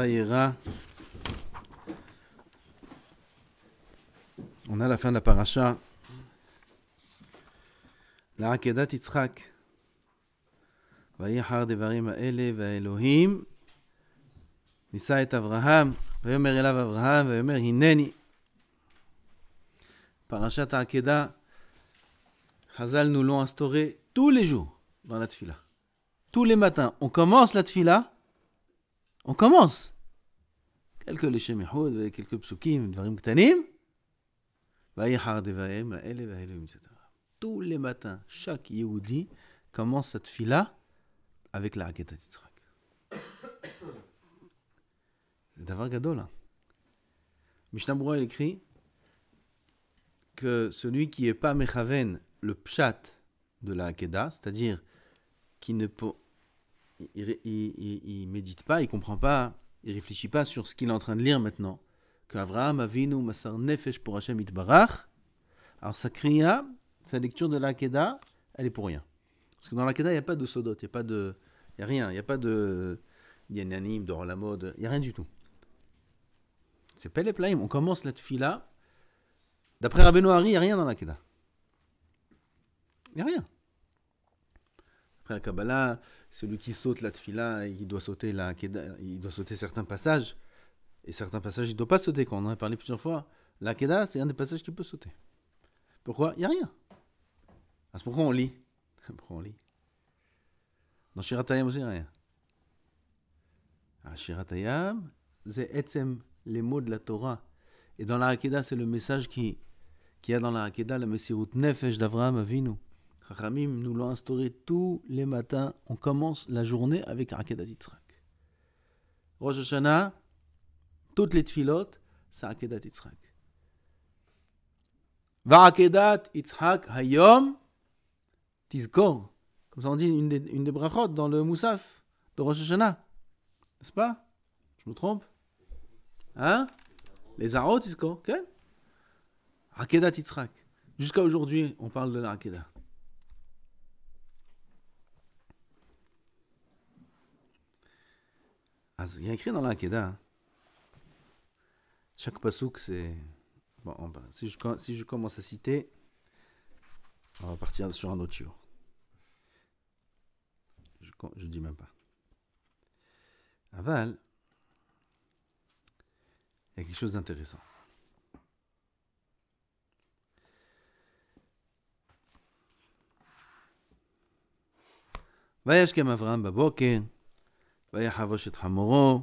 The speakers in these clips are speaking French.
Vaïra. On a la fin de la paracha. La Akedat Yitzhak. Vaïchar devarim ha'ele va'elohim. Nisa et Avraham. Vayomer elav Avraham. Vayomer hineni. Parashat Akedah. Chazal nous l'ont instauré tous les jours dans la tfila. Tous les matins. On commence la tfila. On commence. Quelques léchés mehoud, quelques psukim, dvarim ktanim. Vaïchar devarim ha'ele va'elohim, etc. Tous les matins, chaque Yehudi commence cette fila avec la Akedat Yitzhak. C'est d'avoir gadol. Mishnah Berurah écrit que celui qui n'est pas mechaven le pshat de la Akedah, c'est-à-dire qui ne peut, il médite pas, il comprend pas, il réfléchit pas sur ce qu'il est en train de lire maintenant, qu'Avraham Avinu Masar Nefesh pour Hashem Itbarach, alors sa kriya, sa lecture de l'Akedah, elle est pour rien. Parce que dans l'Akedah, il n'y a pas de sodot, il n'y a rien, il n'y a pas de yananim, de rolamod, il n'y a rien du tout. C'est pas les plaïm, on commence la tfila, d'après Rabbeinu Hari, il n'y a rien dans l'Akedah. Il n'y a rien. Après la Kabbalah, celui qui saute la tfila, il doit sauter l'Akedah, il doit sauter certains passages, et certains passages, il ne doit pas sauter, quand on en a parlé plusieurs fois. L'Akedah, c'est un des passages qui peut sauter. Pourquoi? Il n'y a rien. C'est pourquoi on lit. Pourquoi on lit? Dans Shirat Hayam aussi, il n'y a rien. Shirat Hayam, c'est etzem, les mots de la Torah. Et dans la Akedah, c'est le message qui y a dans la Akedah, la Messirut Nefesh d'Avraham Avinu. Chachamim nous l'ont instauré tous les matins. On commence la journée avec Akedat Yitzhak. Rosh Hashanah, toutes les tfilot, c'est Akedat Yitzhak. Va'akedat Yitzhak hayom tizkor. Comme ça on dit une des brachot dans le Moussaf de Rosh Hashanah. N'est-ce pas? Je me trompe? Hein? Les Arot tizkor. Ok? Akedat Yitzhak. Jusqu'à aujourd'hui, on parle de la Akedah. Il y a écrit dans la Akedah. Chaque pasouk, c'est... Bon, si je commence à citer, on va partir sur un autre jour. Je dis même pas. Aval, il y a quelque chose d'intéressant. וישכם אברהם בבוקר, ויחבוש את חמורו,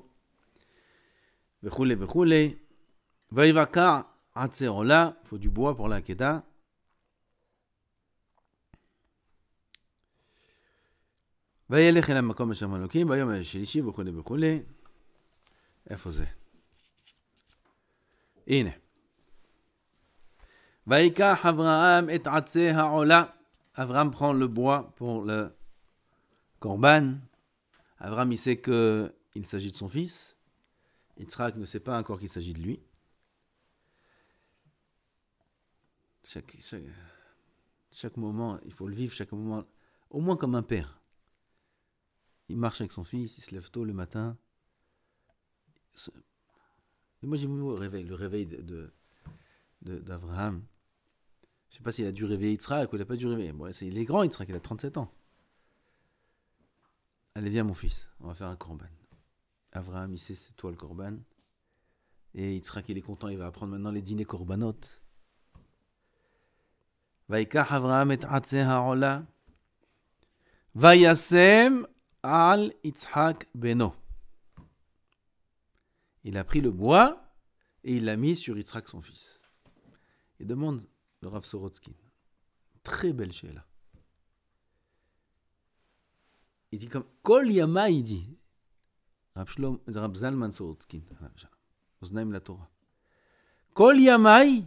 וכולי וכולי, ויבקע עצי עולה, il faut du bois pour la Akedah. וילך אל המקום אשר אלוקים, ביום השלישי וכולי וכולי. איפה זה? הנה. ויקח אברהם את עצי העולה. Abraham prend le bois pour le Korban. Abraham, il sait qu'il s'agit de son fils. Yitzhak ne sait pas encore qu'il s'agit de lui. Chaque moment, il faut le vivre, chaque moment, au moins comme un père. Il marche avec son fils, il se lève tôt le matin. Moi, j'ai vu le réveil d'Abraham. Je ne sais pas s'il a dû réveiller Yitzhak ou il n'a pas dû réveiller. Bon, il est grand, Yitzhak, il a 37 ans. Allez, viens mon fils, on va faire un korban. Abraham, il sait c'est toi le korban. Et Yitzhak, il est content, il va apprendre maintenant les dîners korbanot. ויקח אברהם את עצי העולה, וישם על יצחק בנו. Il a pris le bois et il l'a mis sur Yitzhak son fils. Il demande le Rav Sorotsky, très belle sheila. Il dit comme Kol Yama, il dit Rav Zalman Sorotsky, Oznaim la Torah. Kol Yamai,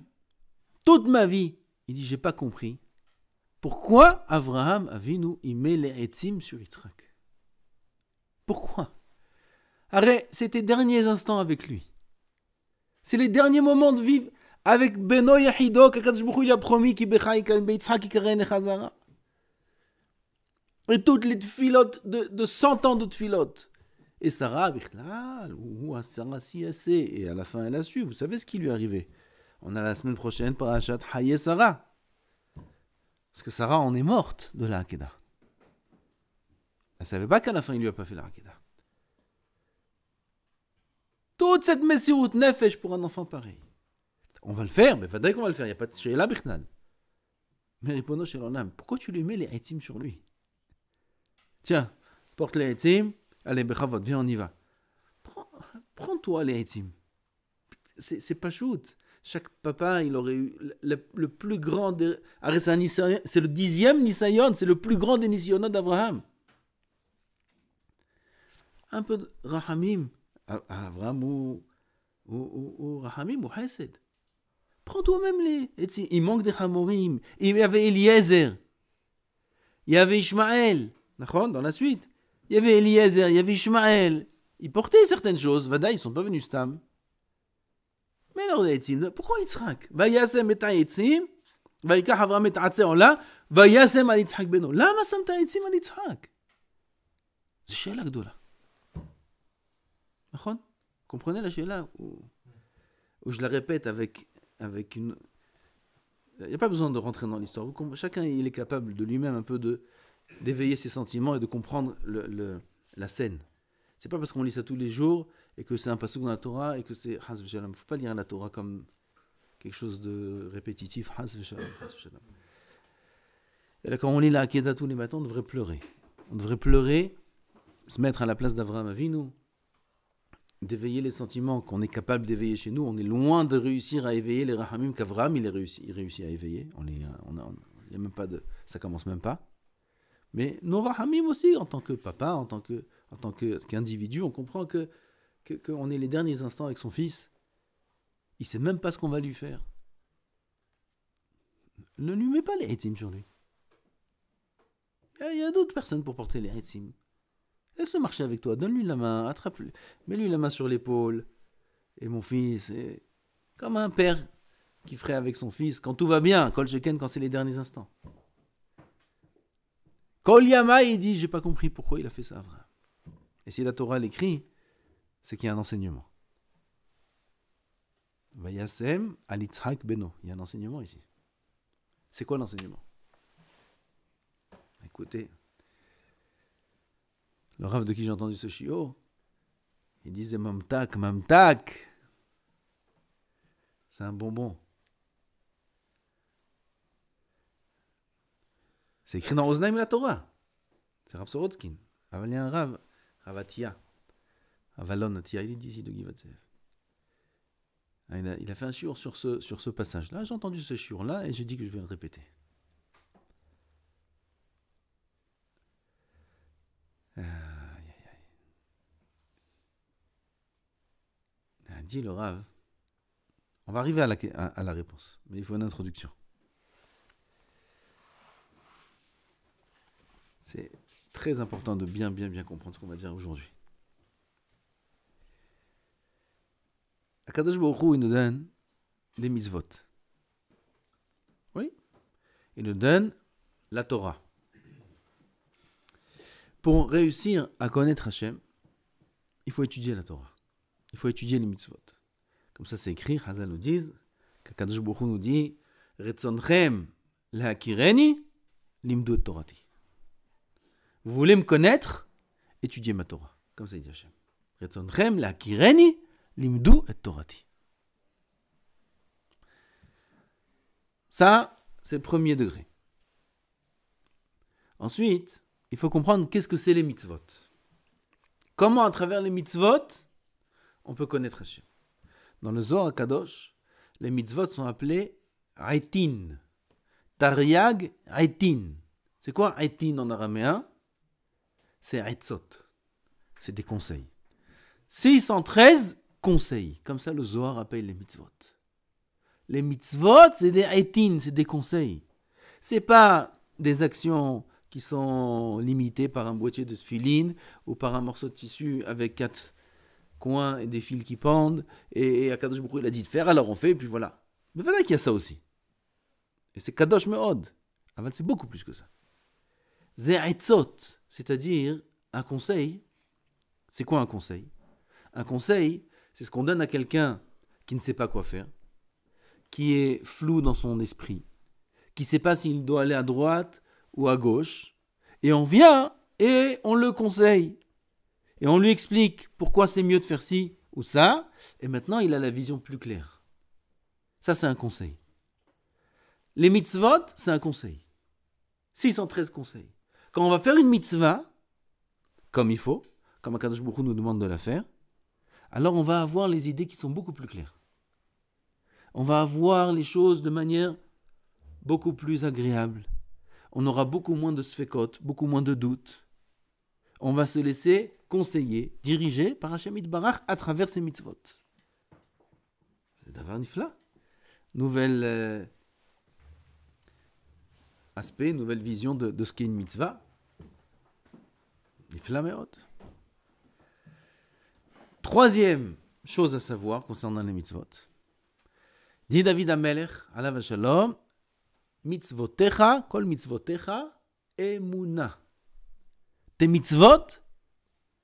toute ma vie. Il dit, j'ai pas compris. Pourquoi Avraham Avinu, il met les etzim sur Yitzhak? Pourquoi? Arrête, c'est tes derniers instants avec lui. C'est les derniers moments de vivre avec Beno Yahido, qu'Akadosh Baruch Hu il a promis qu'il bechaï Yitzhak Ikaren Chazara. Et toutes les tfilotes de 100 ans de tfilotes. Et Sarah, Bichlal, ou Sarah si assez. Et à la fin, elle a su. Vous savez ce qui lui est arrivé. On a la semaine prochaine, Parashat Haye Sarah. Parce que Sarah en est morte de la Hakeda. Elle ne savait pas qu'à la fin, il ne lui a pas fait la Hakeda. Toute cette Messirut Nefesh pour un enfant pareil. On va le faire, mais dès qu'on va le faire, il n'y a pas de Sheila Bichnal. Mais Ripono Shalom, pourquoi tu lui mets les Haïtim sur lui? Tiens, porte les Haïtim, allez, Bechavot, viens, on y va. Prends-toi les Haïtim. C'est pas shoot. Chaque papa, il aurait eu le plus grand. C'est le 10e Nisayon, c'est le plus grand des Nisayonot d'Abraham. Un peu de Rahamim. Abraham ou Rahamim ou Hesed. Prends toi-même les. Il manque des Hamorim. Il y avait Eliezer. Il y avait Ishmaël. Dans la suite. Il y avait Eliezer, il y avait Ishmaël. Ils portaient certaines choses. Vada, ils ne sont pas venus stam. Mais alors, pourquoi Yitzhak? Vayasem et Haïtim. Vayikach Avram et Hatzeon là. Vayasem al Yitzhak beno. Lama samta Haïtim al Yitzhak? C'est Sheila Gdola. Comprenez la Sheila où je la répète avec une... Il n'y a pas besoin de rentrer dans l'histoire. Chacun il est capable de lui-même un peu d'éveiller ses sentiments et de comprendre la scène. C'est pas parce qu'on lit ça tous les jours et que c'est un passage dans la Torah et que c'est... Il ne faut pas lire la Torah comme quelque chose de répétitif. Et là, quand on lit la Hakeda tous les matins, on devrait pleurer. On devrait pleurer, se mettre à la place d'Avraham Avinu, d'éveiller les sentiments qu'on est capable d'éveiller chez nous. On est loin de réussir à éveiller les Rahamim qu'Avraham il réussit à éveiller. Il y a même pas de, ça commence même pas. Mais nos Rahamim aussi, en tant que papa, en tant qu'individu, on comprend qu'on est les derniers instants avec son fils. Il sait même pas ce qu'on va lui faire. Ne lui mets pas les Haïtim sur lui. Il y a d'autres personnes pour porter les Haïtim. Laisse-le marcher avec toi, donne-lui la main, attrape-le, mets-lui la main sur l'épaule. Et mon fils, est comme un père qui ferait avec son fils quand tout va bien, Kol Sheken quand c'est les derniers instants. Kol Yama, il dit, j'ai pas compris pourquoi il a fait ça. Et si la Torah l'écrit, c'est qu'il y a un enseignement. Vayasem al Yitzhak beno. Il y a un enseignement ici. C'est quoi l'enseignement? Écoutez. Le Rav de qui j'ai entendu ce chiot, il disait Mamtak, Mamtak. C'est un bonbon. C'est écrit dans Oznaim la Torah. C'est Rav Sorotskin. Il y a un Rav, Ravatia. Avalon Atia, il est d'ici de Givatsev. Il a fait un shiur sur ce passage-là. J'ai entendu ce shiur-là et j'ai dit que je vais le répéter. Dit le Rav, on va arriver à la réponse, mais il faut une introduction. C'est très important de bien comprendre ce qu'on va dire aujourd'hui. Akadosh Baruch Hu, il nous donne des mitzvot. Oui, il nous donne la Torah. Pour réussir à connaître Hachem, il faut étudier la Torah. Il faut étudier les mitzvot. Comme ça, c'est écrit, Chazal nous dit, qu'Akadosh Baruch Hu nous dit, Retzonchem lahakireni limdu et torati. Vous voulez me connaître? Étudiez ma Torah. Comme ça, il dit Hachem. Retzonchem lahakireni limdu et torati. Ça, c'est le premier degré. Ensuite, il faut comprendre qu'est-ce que c'est les mitzvot. Comment, à travers les mitzvot, on peut connaître Hachem. Dans le Zohar Kadosh, les mitzvot sont appelés Aitin. Tariag Aitin. C'est quoi Aitin en araméen? C'est Aitzot. C'est des conseils. 613 conseils. Comme ça, le Zohar appelle les mitzvot. Les mitzvot, c'est des Aitin, c'est des conseils. C'est pas des actions qui sont limitées par un boîtier de tefilin ou par un morceau de tissu avec 4 coins et des fils qui pendent, et Akadosh Baruch Hu il a dit de faire, alors on fait, et puis voilà. Mais voilà qu'il y a ça aussi. Et c'est Kadosh Me'od. Aval, c'est beaucoup plus que ça. Ze'itzot, c'est-à-dire un conseil C'est quoi un conseil? Un conseil, c'est ce qu'on donne à quelqu'un qui ne sait pas quoi faire, qui est flou dans son esprit, qui ne sait pas s'il doit aller à droite ou à gauche, et on vient et on le conseille. Et on lui explique pourquoi c'est mieux de faire ci ou ça, et maintenant il a la vision plus claire. Ça, c'est un conseil. Les mitzvot, c'est un conseil. 613 conseils. Quand on va faire une mitzvah, comme il faut, comme Akadosh Baruch Hu nous demande de la faire, alors on va avoir les idées qui sont beaucoup plus claires. On va avoir les choses de manière beaucoup plus agréable. On aura beaucoup moins de sfekot, beaucoup moins de doutes. On va se laisser conseiller, diriger par Hashem Yitbarach à travers ces mitzvot. C'est d'avoir nifla. Nouvel aspect, nouvelle vision de ce qu'est une mitzvah. Nifla meot. Troisième chose à savoir concernant les mitzvot. Dit David Amelech, alav shalom, mitzvotecha, kol mitzvotecha, emuna. Tes mitzvot,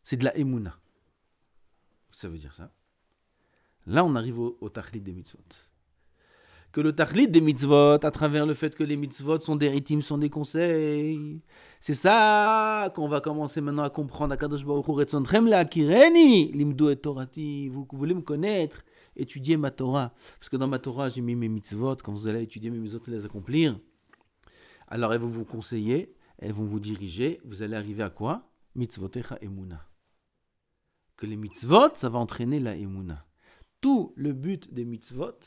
c'est de la emuna. Ça veut dire ça. Là, on arrive au tachlit des mitzvot. Que le tachlit des mitzvot, à travers le fait que les mitzvot sont des ritim, sont des conseils, c'est ça qu'on va commencer maintenant à comprendre. Akadosh Baruch Hu retzonchem le'akireni, limdu et torati. Vous voulez me connaître, étudier ma Torah. Parce que dans ma Torah, j'ai mis mes mitzvot. Quand vous allez étudier mes mitzvot et les accomplir, alors elles vont vous conseiller, elles vont vous diriger. Vous allez arriver à quoi? Mitzvotecha emuna. Que les mitzvot, ça va entraîner la emuna. Tout le but des mitzvot,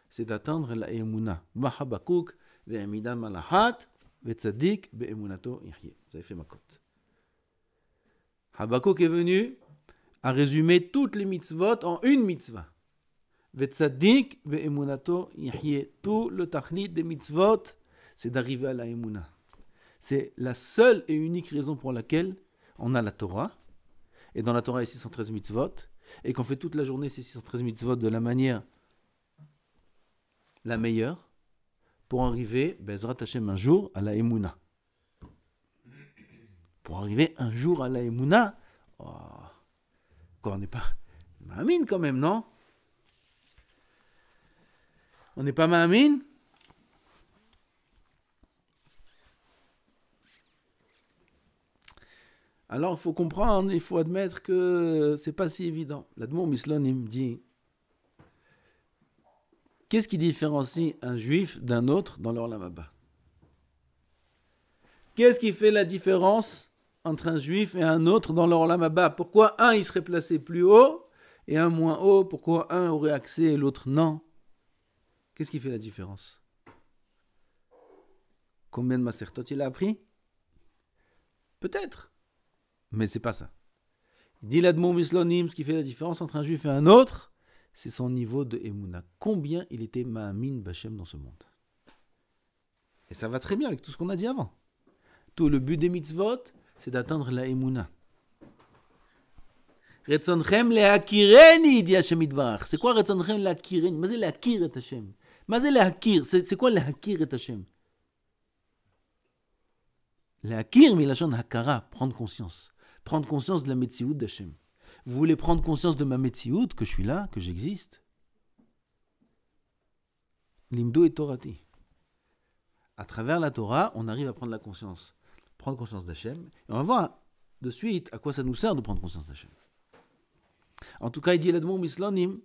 c'est d'atteindre la emuna. Habakuk ve'emidan malahat ve'tzadik be'emunato yahye. Vous avez fait ma cote. Habakuk est venu à résumer toutes les mitzvot en une mitzvah. Ve'tzadik be'emunato yahye. Tout le tachlit des mitzvot, c'est d'arriver à la emuna. C'est la seule et unique raison pour laquelle on a la Torah. Et dans la Torah, il y a 613 mitzvot. Et qu'on fait toute la journée ces 613 mitzvot de la manière la meilleure pour arriver, Bezrat Hashem, un jour à la Emouna. Pour arriver un jour à la Emouna, quoi, on n'est pas Mahamine quand même, non? On n'est pas Mahamine? Alors, il faut comprendre, il faut admettre que c'est pas si évident. L'Admor Mislon, il me dit, qu'est-ce qui différencie un juif d'un autre dans l'Olam Haba? Qu'est-ce qui fait la différence entre un juif et un autre dans l'Olam Haba? Pourquoi un, il serait placé plus haut et un moins haut? Pourquoi un aurait accès et l'autre non? Qu'est-ce qui fait la différence? Combien de Masertot il a appris? Peut-être. Mais c'est pas ça. Il dit l'Admor Mislonim, ce qui fait la différence entre un juif et un autre, c'est son niveau de Emouna. Combien il était Ma'amin Bachem dans ce monde. Et ça va très bien avec tout ce qu'on a dit avant. Tout le but des mitzvot, c'est d'atteindre la Emouna. Retzonchem le'akireni, dit Hashem Yitbarach. C'est quoi Retzonchem le'akireni? Mazé le'akir et Hashem. Mazé le'akir. C'est quoi le'akir et Hashem? Le'akir, milachon hakara, prendre conscience. Prendre conscience de la Metsiout d'Hashem. Vous voulez prendre conscience de ma Metsiout, que je suis là, que j'existe? Limdo et Torati. À travers la Torah, on arrive à prendre la conscience. Prendre conscience d'Hashem. Et on va voir de suite à quoi ça nous sert de prendre conscience d'Hashem. En tout cas, il dit l'Admor Mislonim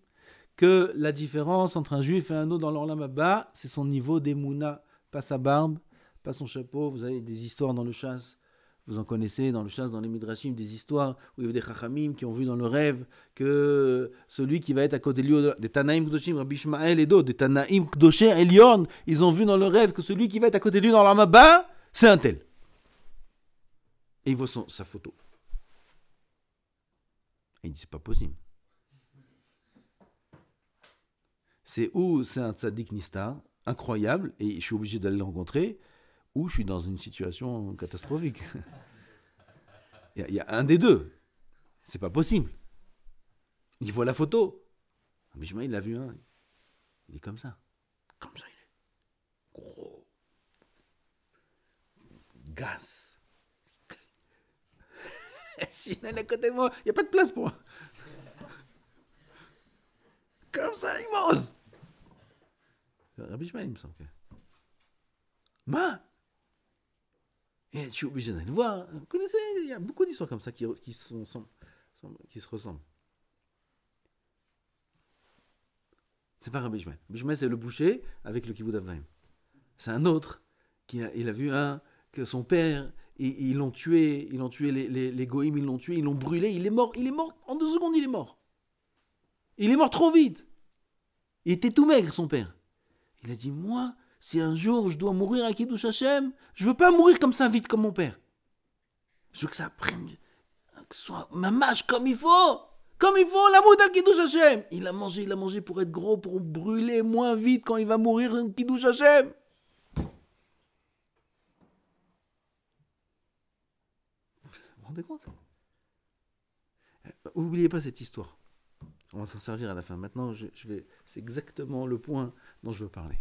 que la différence entre un juif et un autre dans l'Olam Haba, c'est son niveau d'Emouna. Pas sa barbe, pas son chapeau. Vous avez des histoires dans le chasse. Vous en connaissez dans le chasse, dans les Midrashim, des histoires où il y a des Chachamim qui ont vu dans le rêve que celui qui va être à côté de lui, des Tanaïm Kdoshim, Rabbi Ishmael et d'autres, des Tanaïm Kdoshim Elion, ils ont vu dans le rêve que celui qui va être à côté de lui dans l'Olam Haba, c'est un tel. Et il voit sa photo. Et il dit, c'est pas possible. C'est ou c'est un tzaddik nistar, incroyable, et je suis obligé d'aller le rencontrer, ou je suis dans une situation catastrophique. Il y a un des deux. C'est pas possible. Il voit la photo. Mais il l'a vu un. Il est comme ça. Comme ça, il est. Gros. Gaz. Si elle est à côté de moi, il n'y a pas de place pour moi. Comme ça, immense. Rabbi Ishmael, il me semble que. Ma Et je suis obligé d'aller le voir. Vous connaissez, il y a beaucoup d'histoires comme ça qui se ressemblent. C'est pas Rabbi Ishmael. Rabbi Ishmael, c'est le boucher avec le kibbutz Avraim. C'est un autre il a vu que son père, ils l'ont tué, les goïms, ils l'ont tué, ils l'ont brûlé, il est mort, en 2 secondes, il est mort. Il est mort trop vite. Il était tout maigre, son père. Il a dit, moi, si un jour je dois mourir à Kiddush Hashem, je veux pas mourir comme ça vite comme mon père. Je veux que ça prenne, que ce soit ma mâche comme il faut. Comme il faut, la mouta Kiddush Hashem. Il a mangé pour être gros, pour brûler moins vite quand il va mourir en Kiddush Hashem. Vous vous rendez compte? N'oubliez pas cette histoire. On va s'en servir à la fin. Maintenant, c'est exactement le point dont je veux parler.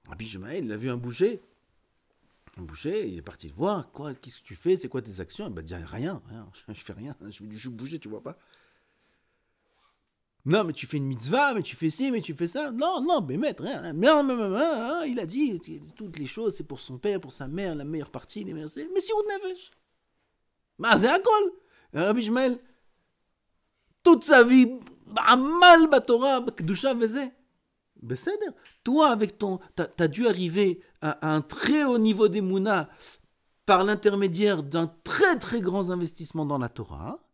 Rabbi Ishmael, il a vu un boucher. Un boucher, il est parti le voir. Quoi, qu'est-ce que tu fais? C'est quoi tes actions? Il m'a dit rien. Je fais rien. Je suis boucher, tu vois pas? Non, mais tu fais une mitzvah, mais tu fais ci, mais tu fais ça. Non, mais maître, rien. Mais il a dit toutes les choses, c'est pour son père, pour sa mère, la meilleure partie, les meilleures. Mais si on nefesh. Mais c'est un col. Rabbi Ishmael, toute sa vie, mal Batora, Kedusha vezé. Besséder. Toi, avec t'as dû arriver à un très haut niveau d'Emouna par l'intermédiaire d'un très très grand investissement dans la Torah.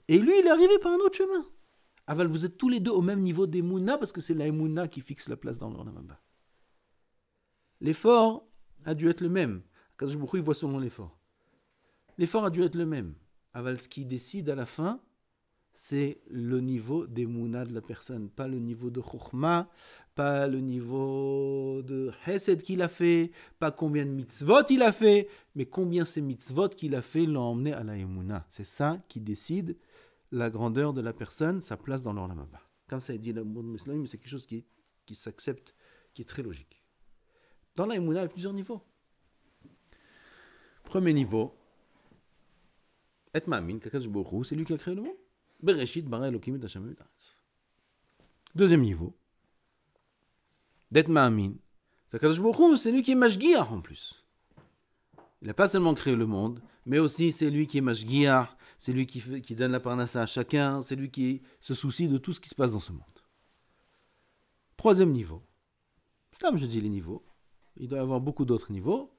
Et lui, il est arrivé par un autre chemin. Aval, vous êtes tous les deux au même niveau d'Emouna parce que c'est la Emouna qui fixe la place dans le Olam Haba. L'effort a dû être le même. Kadosh Baruch Hu, il voit selon l'effort. L'effort a dû être le même. Aval, ce qui décide à la fin, c'est le niveau d'Emouna de la personne, pas le niveau de Chokhmah, pas le niveau de Hesed qu'il a fait, pas combien de mitzvot il a fait, mais combien ces mitzvot qu'il a fait l'ont emmené à la Emouna. C'est ça qui décide la grandeur de la personne, sa place dans l'Olam Haba. Comme ça, il dit le mot de Muslim, mais c'est quelque chose qui s'accepte, qui est très logique. Dans la Emouna, il y a plusieurs niveaux. Premier niveau, Et Ma'amin, Kakadosh Baruch Hu, c'est lui qui a créé le monde. Bereshit bara Elokim et Hashem et Haaretz. Deuxième niveau, d'être Ma'amin. Kakadosh Baruch Hu, c'est lui qui est Mashgiach en plus. Il n'a pas seulement créé le monde, mais aussi c'est lui qui est Mashgiach, c'est lui qui donne la parnassa à chacun, c'est lui qui se soucie de tout ce qui se passe dans ce monde. Troisième niveau. C'est là que je dis les niveaux. Il doit y avoir beaucoup d'autres niveaux,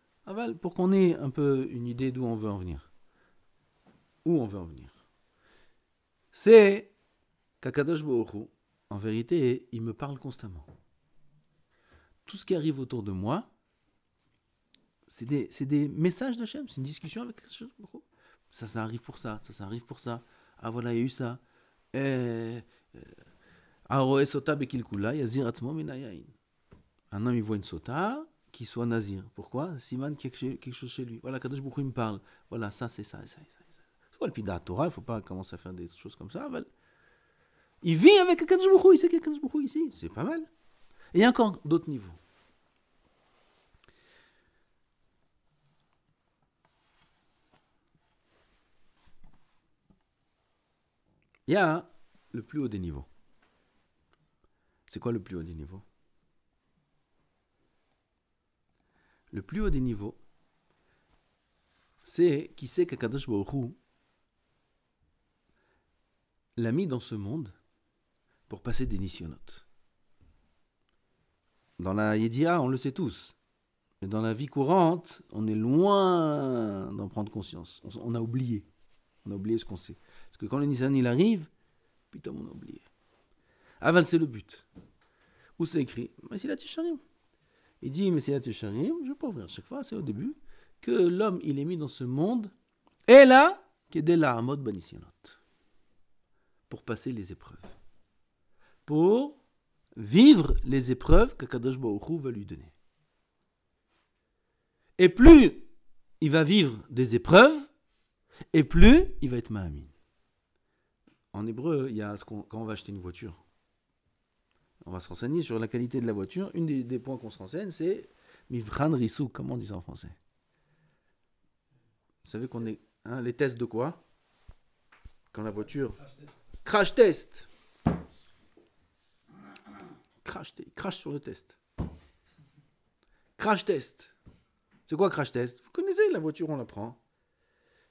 pour qu'on ait un peu une idée d'où on veut en venir. Où on veut en venir. C'est qu'Akadosh Baruch Hu, en vérité, il me parle constamment. Tout ce qui arrive autour de moi, c'est des messages d'Hachem, c'est une discussion avec Akadosh Baruch Hu. Ça arrive pour ça, ça arrive pour ça. Ah voilà, il y a eu ça. Un homme, il voit une sota, qu'il soit nazir. Pourquoi? Siman quelque chose chez lui. Voilà, Kadosh Baruch Hu me parle. Voilà, ça, c'est ça, et ça, et ça. C'est quoi le pida Torah? Il ne faut pas commencer à faire des choses comme ça. Il vit avec Kadosh Baruch Hu, il sait qu'il y a Kadosh Baruch Hu ici. C'est pas mal. Et il y a encore d'autres niveaux. Il y a le plus haut des niveaux. C'est quoi le plus haut des niveaux? Le plus haut des niveaux, c'est qui sait qu'Akadosh Baruch Hu l'a mis dans ce monde pour passer des nisyonotes. Dans la Yédia, on le sait tous. Mais dans la vie courante, on est loin d'en prendre conscience. On a oublié. On a oublié ce qu'on sait. Parce que quand le Nissan il arrive, putain, on a oublié. Aval, c'est le but. Où c'est écrit? Messilat Yesharim. Il dit Messilat Yesharim, je ne vais pas ouvrir chaque fois, c'est au début, que l'homme, il est mis dans ce monde, et là, Kedela Amot Banisyanot. Pour passer les épreuves. Pour vivre les épreuves que Kadosh Baruch Hu va lui donner. Et plus il va vivre des épreuves, et plus il va être Ma'amin. En hébreu, il y a quand on va acheter une voiture, on va se renseigner sur la qualité de la voiture. Une des points qu'on se renseigne, c'est Mivran Rissou, comment on dit ça en français? Vous savez qu'on est Hein, les tests de quoi? Quand la voiture... Crash test. Crash sur le test. Crash test. C'est quoi crash test? Vous connaissez, la voiture, on la prend.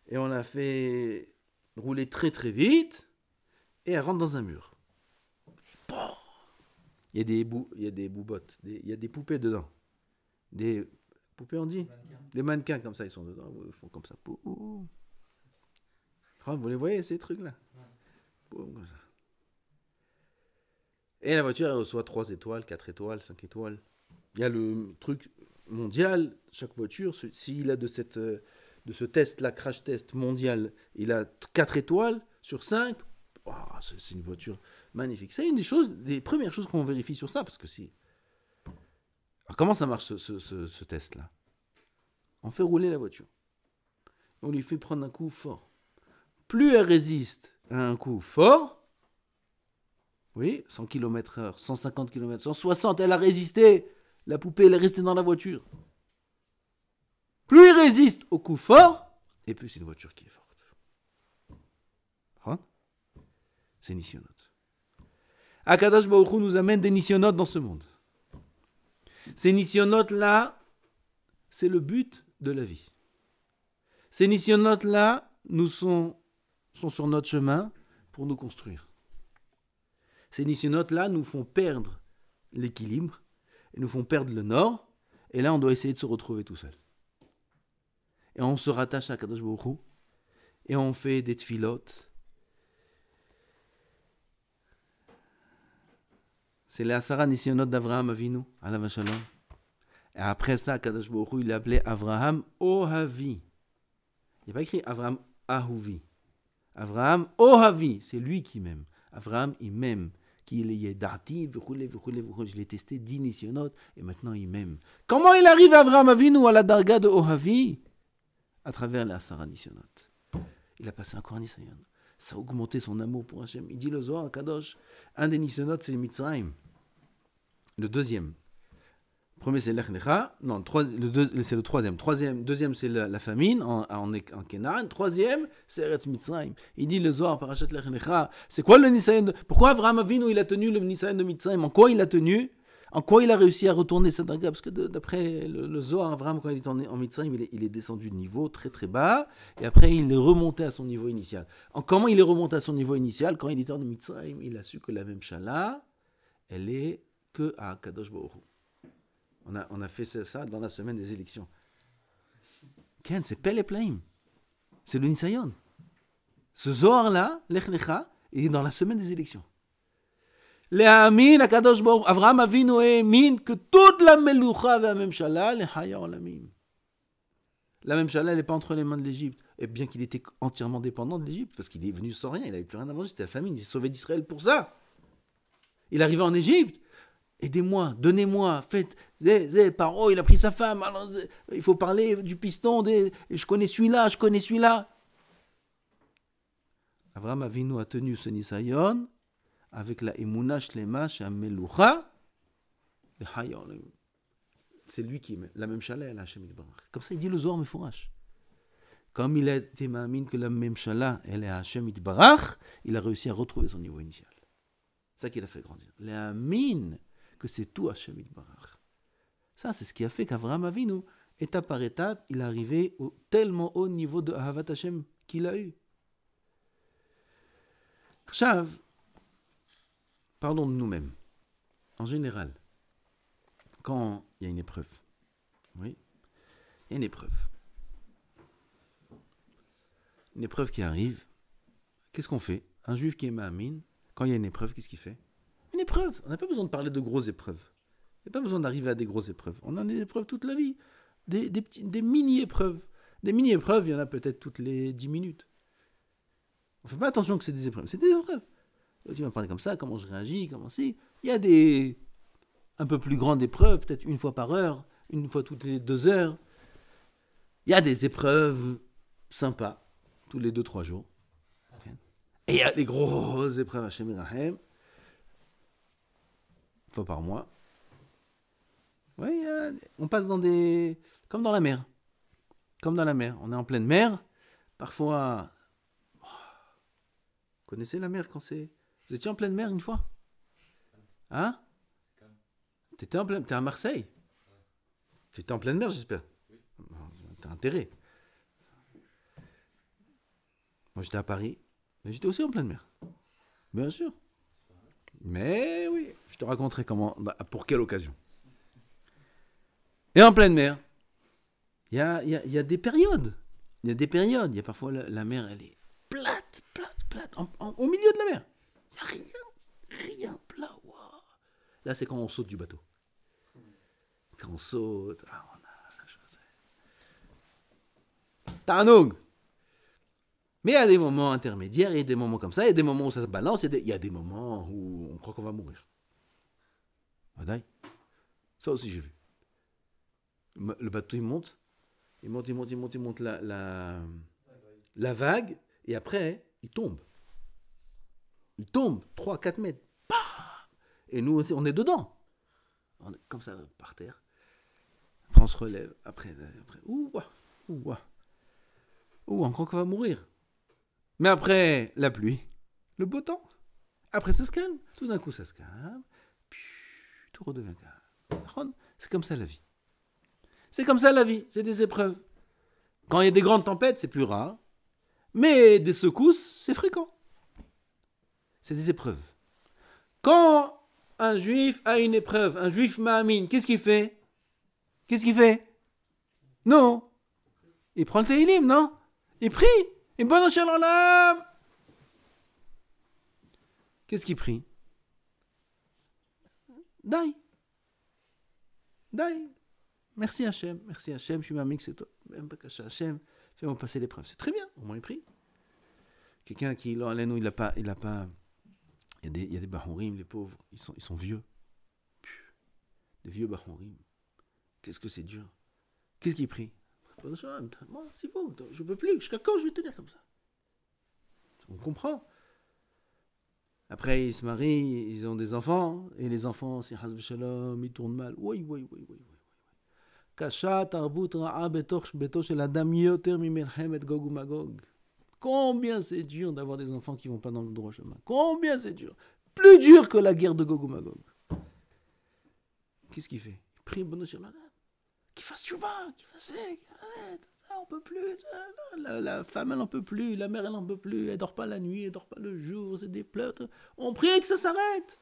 Et on la fait rouler très très vite. Et elle rentre dans un mur. Il y a des boubottes. Il y a des poupées dedans. Des poupées, on dit? Des mannequins comme ça, ils sont dedans. Ils font comme ça. Vous les voyez, ces trucs-là? Comme ça. Et la voiture, elle reçoit 3 étoiles, 4 étoiles, 5 étoiles. Il y a le truc mondial. Chaque voiture, s'il a de ce test-là, crash test mondial, il a 4 étoiles sur 5. Oh, c'est une voiture magnifique. C'est une des premières choses qu'on vérifie sur ça. Parce que si... Alors, comment ça marche ce test-là? On fait rouler la voiture. On lui fait prendre un coup fort. Plus elle résiste à un coup fort, oui, 100 km/h, 150 km/h, 160, elle a résisté. La poupée, elle est restée dans la voiture. Plus il résiste au coup fort, et plus c'est une voiture qui est forte. Hein? C'est nisyonotes. Akadosh Baruch Hu nous amène des nisyonotes dans ce monde. Ces nisyonotes-là, c'est le but de la vie. Ces nisyonotes-là sont sur notre chemin pour nous construire. Ces nisyonotes-là nous font perdre l'équilibre, et nous font perdre le nord, et là on doit essayer de se retrouver tout seul. Et on se rattache à Kadosh Baruch Hu, et on fait des tfilotes. C'est les Asara Nisyonotes d'Avraham Avinu, alav shalom. Et après ça, Kadosh Baruch Hu, il l'appelait Avraham Ohavi. Il n'y a pas écrit Avraham Ahuvi. Avraham Ohavi, c'est lui qui m'aime. Avraham, il m'aime. Qu'il est Yedati, je l'ai testé 10 nisyonotes, et maintenant il m'aime. Comment il arrive à Avraham Avinu à la darga de Ohavi? À travers la Asara Nisyonotes. Il a passé encore un nisyon. Ça a augmenté son amour pour Hachem. Il dit le Zohar, Kadosh, un des nisyonotes, c'est Mitzrayim. Le deuxième. Le premier, c'est Lech Lecha. Non, c'est le troisième. Deuxième, c'est la famine en Kénan. Troisième, c'est Eretz Mitzrayim. Il dit le Zohar, Parashat Lech Lecha. C'est quoi le Nisayon? Pourquoi Avraham Avinu, il a tenu le Nisayon de Mitzrayim? En quoi il a tenu? En quoi il a réussi à retourner cette darga? Parce que d'après le Zohar, Avraham, quand il est en Mitzrayim, il est descendu de niveau très très bas. Et après, il est remonté à son niveau initial. Comment il est remonté à son niveau initial? Quand il était en Mitzrayim, il a su que la même Shala, elle est que à Kadosh Baruch Hu. On a fait ça dans la semaine des élections. Ken, c'est Pel et Plaim. C'est le Nisayon. Ce Zohar-là, Lech Lecha, il est dans la semaine des élections. Le'amin HaKadosh Baruch Hu, Avraham Avinu émine que toute la Melucha et la Memshala, les Haya Olamim. La Memshala, elle n'est pas entre les mains de l'Égypte. Et bien qu'il était entièrement dépendant de l'Égypte, parce qu'il est venu sans rien, il n'avait plus rien à manger, c'était la famine, il s'est sauvé d'Israël pour ça. Il arrivait en Égypte. Aidez-moi, donnez-moi, faites. Paro, il a pris sa femme. Alors, il faut parler du piston. Je connais celui-là. Avraham Avinu a tenu ce Nisayon avec la Emunah Shlema Shamelucha. C'est lui qui met la même chaleur à la Hashem Yitbarach. Comme ça, il dit le Zohar Mefourash. Comme il a été ma'amin que la même chaleur elle est à Hashem Yitbarach, il a réussi à retrouver son niveau initial. C'est ça qui l'a fait grandir. L'amin que c'est tout Hashem Yitbarach. Ça, c'est ce qui a fait qu'Avraham Avinu, étape par étape, il est arrivé au tellement haut niveau de Ahavat Hashem qu'il a eu. Chav, parlons de nous-mêmes. En général, quand il y a une épreuve, oui, il y a une épreuve qui arrive, qu'est-ce qu'on fait? Un juif qui est ma'amin, quand il y a une épreuve, qu'est-ce qu'il fait? Une épreuve. On n'a pas besoin de parler de grosses épreuves. Il n'y a pas besoin d'arriver à des grosses épreuves. On a des épreuves toute la vie. Des mini-épreuves. Des mini-épreuves, il y en a peut-être toutes les 10 minutes. On ne fait pas attention que c'est des épreuves. C'est des épreuves. Tu vas parler comme ça, comment je réagis, comment si. Il y a des un peu plus grandes épreuves, peut-être une fois par heure, une fois toutes les 2 heures. Il y a des épreuves sympas, tous les 2-3 jours. Et il y a des grosses épreuves à Hashem Yirahem, une fois par mois. Oui, on passe dans des... Comme dans la mer. On est en pleine mer. Parfois, vous connaissez la mer quand c'est... Vous étiez en pleine mer une fois? Hein? T'étais à Marseille? T'étais en pleine mer, j'espère. T'as intérêt. Moi, j'étais à Paris, mais j'étais aussi en pleine mer. Bien sûr. Mais oui, je te raconterai comment, pour quelle occasion. Et en pleine mer, il y a des périodes. Il y a des périodes. Il y a parfois la mer, elle est plate, au milieu de la mer. Il n'y a rien plat. Wow. Là, c'est quand on saute du bateau. Quand on saute, on nage. Tanoug. Mais il y a des moments intermédiaires, il y a des moments comme ça, il y a des moments où ça se balance, il y a des moments où on croit qu'on va mourir. Ça aussi j'ai vu. Le bateau il monte la vague, et après il tombe. Il tombe 3-4 mètres. Bam. Et nous aussi, on est dedans. On est comme ça par terre. Après on se relève, après on croit qu'on va mourir. Mais après la pluie, le beau temps, après ça se calme. Tout d'un coup ça se calme, puis tout redevient calme. C'est comme ça la vie. C'est comme ça la vie, c'est des épreuves. Quand il y a des grandes tempêtes, c'est plus rare. Mais des secousses, c'est fréquent. C'est des épreuves. Quand un juif a une épreuve, un juif ma'amine, qu'est-ce qu'il fait? Non. Il prend le Tehillim, non? Il prie. Et bon shalom. Qu'est-ce qu'il prie? Dai. Merci Hachem, je suis mamie que c'est toi. Même pas caché Hachem, fais-moi passer l'épreuve. C'est très bien, au moins il prie. Quelqu'un qui, il a pas. Il y a des bahourim, les pauvres, ils sont vieux. Des vieux bahourim. Qu'est-ce que c'est dur. Qu'est-ce qu'il prie? Moi, c'est bon, je peux plus. Jusqu'à quand je vais tenir comme ça? On comprend. Après, ils se marient, ils ont des enfants, et les enfants, si Hazv Shalom, ils tournent mal. Oui. Kasha tarbut ra'a betoch shel adam yoter mimelchemet Gog uMagog. Combien c'est dur d'avoir des enfants qui vont pas dans le droit chemin. Combien c'est dur. Plus dur que la guerre de Gog uMagog. Qu'est-ce qu'il fait? Il prie Bono Shalom. Qu'il fasse tchouva, qu'il fasse sec. On peut plus. La femme, elle en peut plus. La mère, elle en peut plus. Elle dort pas la nuit, elle dort pas le jour. C'est des pleurs. On prie que ça s'arrête.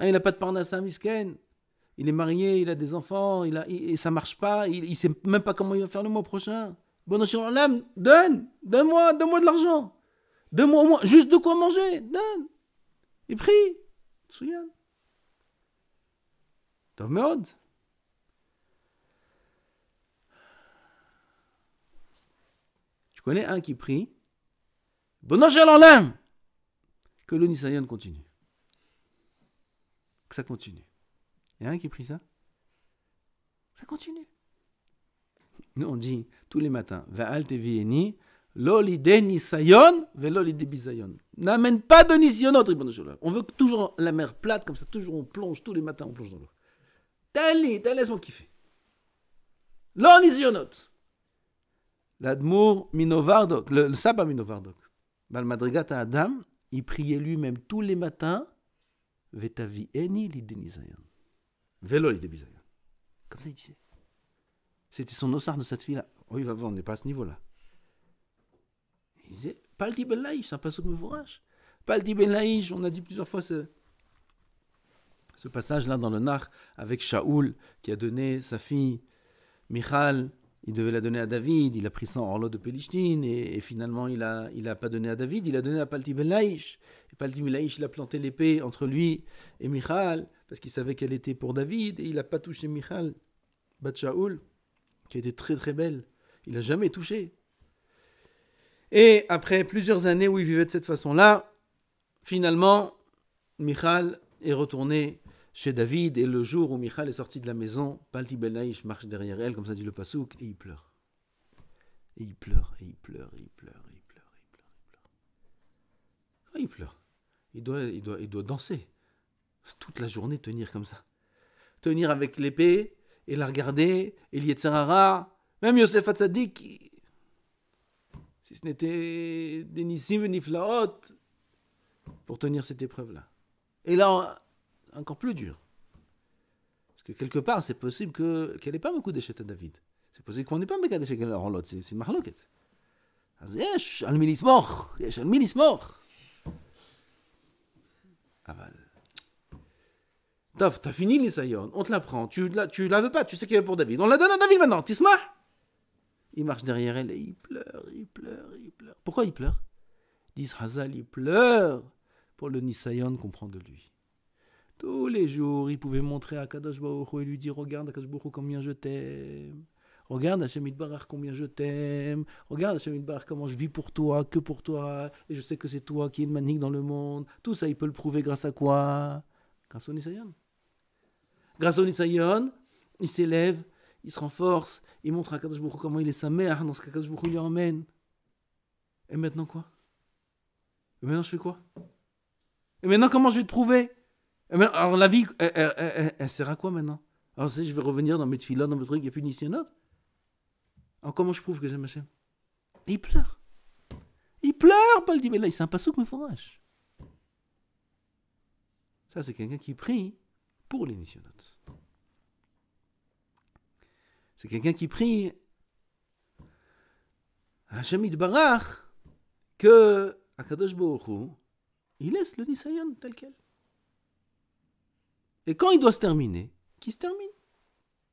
Il n'a pas de parnassa misken. Il est marié, il a des enfants, et ça marche pas. Il sait même pas comment il va faire le mois prochain. Bon, donne-moi de l'argent. Donne-moi au moins juste de quoi manger. Donne. Il prie. Tsuyan. Tov meod. Tu connais un qui prie, Bono shel olam, que le Nisayon continue. Que ça continue. Il y a un qui prie ça? Ça continue. Nous on dit tous les matins, Va'al tevieni, lo lide Nisayon, ve'lo lide bisayon. N'amène pas de Nisayonot, Ribono shel olam. On veut toujours la mer plate, comme ça, toujours on plonge, tous les matins on plonge dans l'eau. Laisse-moi kiffer. Lo Nisayonot. L'Admour Minovardok, le Saba Minovardok, Balmadrigat à Adam, il priait lui-même tous les matins, Vetavi eni l'idenisayon, Velo l'idenisayon. Comme ça il disait. C'était son ossard de cette fille-là. Oui, on n'est pas à ce niveau-là. Il disait, Palti Ben Laïch, c'est un passouk mevourach. Palti Ben Laïch, on a dit plusieurs fois ce passage-là dans le Nar avec Shaoul qui a donné sa fille Michal. Il devait la donner à David, il a pris ça en orlot de Pélishtin, et finalement il a pas donné à David, il a donné à Palti Ben Laïch. Et Palti Ben Laïch, il a planté l'épée entre lui et Michal, parce qu'il savait qu'elle était pour David, et il n'a pas touché Michal, Bat Shaoul, qui était très très belle. Il n'a jamais touché. Et après plusieurs années où il vivait de cette façon-là, finalement, Michal est retourné chez David, et le jour où Michal est sorti de la maison, Palti Ben Laïch marche derrière elle, comme ça dit le pasouk, et il pleure. Et il pleure. Il doit danser. Toute la journée, tenir comme ça. Tenir avec l'épée, et la regarder, et l'Yetzerara. Même Yosef Hatzadik, si ce n'était des Nissim et Niflaot pour tenir cette épreuve-là. Et là, encore plus dur. Parce que quelque part, c'est possible qu'elle n'ait pas beaucoup d'échecs à David. C'est possible qu'on n'ait pas beaucoup d'échecs à l'autre. C'est une marloquette. אז יש על מי לסמוך, יש על מי לסמוך. אבל... טוב, t'as fini l'Isayon, on te la prend, tu la veux pas, tu sais qu'il y a pour David. On la donne à David maintenant, tisma. Il marche derrière elle et il pleure. Pourquoi il pleure? Disent Hazal, il pleure pour le Nisayon qu'on prend de lui. Tous les jours, il pouvait montrer à Kadosh Baruch Hu et lui dire, regarde Kadosh Baruch Hu combien je t'aime. Regarde Hashem Yitbarach combien je t'aime. Regarde Hashem Yitbarach comment je vis pour toi, que pour toi. Et je sais que c'est toi qui es le manique dans le monde. Tout ça, il peut le prouver grâce à quoi? Grâce au Nisayon. Grâce au Nisayon, il s'élève, il se renforce, il montre à Kadosh Baruch Hu comment il est sa mère dans ce que Kadosh Baruch Hu lui emmène. Et maintenant quoi? Et maintenant je fais quoi? Et maintenant comment je vais te prouver? Et maintenant, alors la vie, elle sert à quoi maintenant? Alors je vais revenir dans mes tefilot, dans mes trucs, il n'y a plus de Nisayon. Alors comment je prouve que j'aime Hachem? Et il pleure. Il pleure, Paul dit, mais là, c'est un passouk, mais fourrage. Ça, c'est quelqu'un qui prie pour les nisyonotes. C'est quelqu'un qui prie à Hachem Yitbarach que Akadosh Baruch Hu, il laisse le nisayon tel quel. Et quand il doit se terminer, qu'il se termine.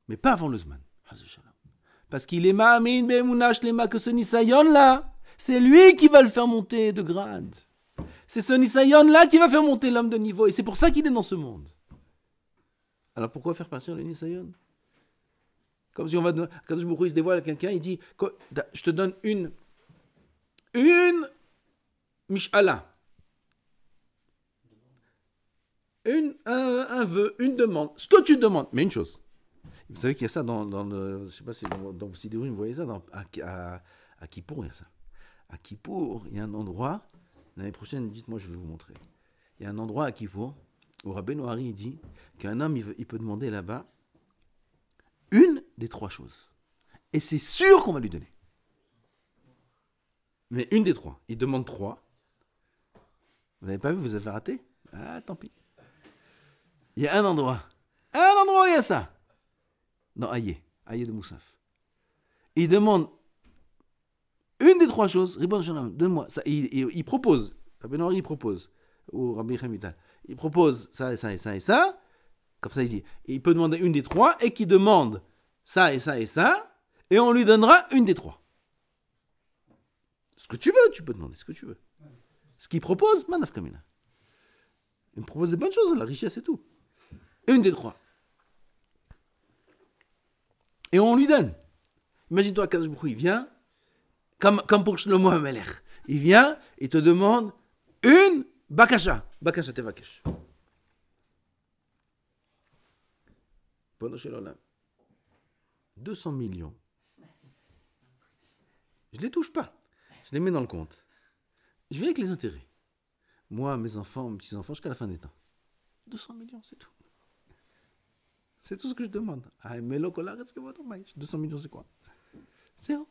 Mais pas avant le Zman. Parce qu'il est ma'amin be'emunah shlema que ce nisayon là, c'est lui qui va le faire monter de grade. C'est ce nisayon là qui va faire monter l'homme de niveau. Et c'est pour ça qu'il est dans ce monde. Alors pourquoi faire partir le nisayon? Comme si on va... Quand il se dévoile à quelqu'un, il dit, je te donne une mish'ala. Un vœu, une demande. Ce que tu demandes. Mais une chose. Vous savez qu'il y a ça dans le... Je ne sais pas si dans Sidourim, vous voyez ça, à Kippour, il y a ça. À Kippour, il y a un endroit, l'année prochaine, dites-moi, je vais vous montrer. Il y a un endroit à Kippour où Rabbeinu Hari dit qu'un homme, il peut demander là-bas une des trois choses. Et c'est sûr qu'on va lui donner. Mais une des trois. Il demande trois. Vous n'avez pas vu, vous avez raté? Ah, tant pis. Il y a un endroit où il y a ça. Dans Aïe de Moussaf. Il demande une des trois choses. Ribbon Shalom, donne-moi ça. Il propose. Rabbi Noari propose. Ou Rabbi Chemital. Il propose ça et ça et ça et ça. Comme ça, il dit. Il peut demander une des trois et qui demande ça et ça et ça. Et on lui donnera une des trois. Ce que tu veux, tu peux demander ce que tu veux. Ce qu'il propose, manaf kamina. Il me propose des bonnes choses, la richesse et tout. Une des trois. Et on lui donne. Imagine-toi, Kadosh Baruch Hu, il vient, comme pour Shlomo HaMelech. Il vient, il te demande une bakasha. Bakasha tevakesh. Pendant chez l'Olam. 200 millions. Je ne les touche pas. Je les mets dans le compte. Je vais avec les intérêts. Moi, mes enfants, mes petits-enfants, jusqu'à la fin des temps. 200 millions, c'est tout. C'est tout ce que je demande. Ah, mais le colère, est-ce que votre maïs 200 millions, c'est quoi? C'est où?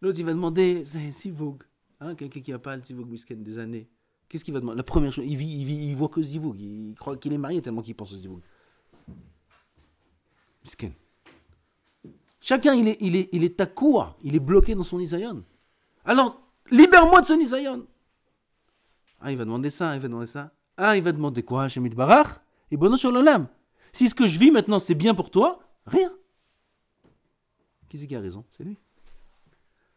L'autre, il va demander, c'est un sivoug. Hein, quelqu'un qui n'a pas le sivoug misken des années. Qu'est-ce qu'il va demander? La première chose, il voit que le sivoug. Il croit qu'il est marié tellement qu'il pense au sivoug. Misken. Chacun, il est takoua. Il est bloqué dans son isayon. Alors, libère-moi de son isayon. Ah, il va demander ça, il va demander ça. Ah, il va demander quoi? Hashem Yitbarach? Et bono shalom. Si ce que je vis maintenant, c'est bien pour toi, rien. Qui c'est qui a raison? C'est lui.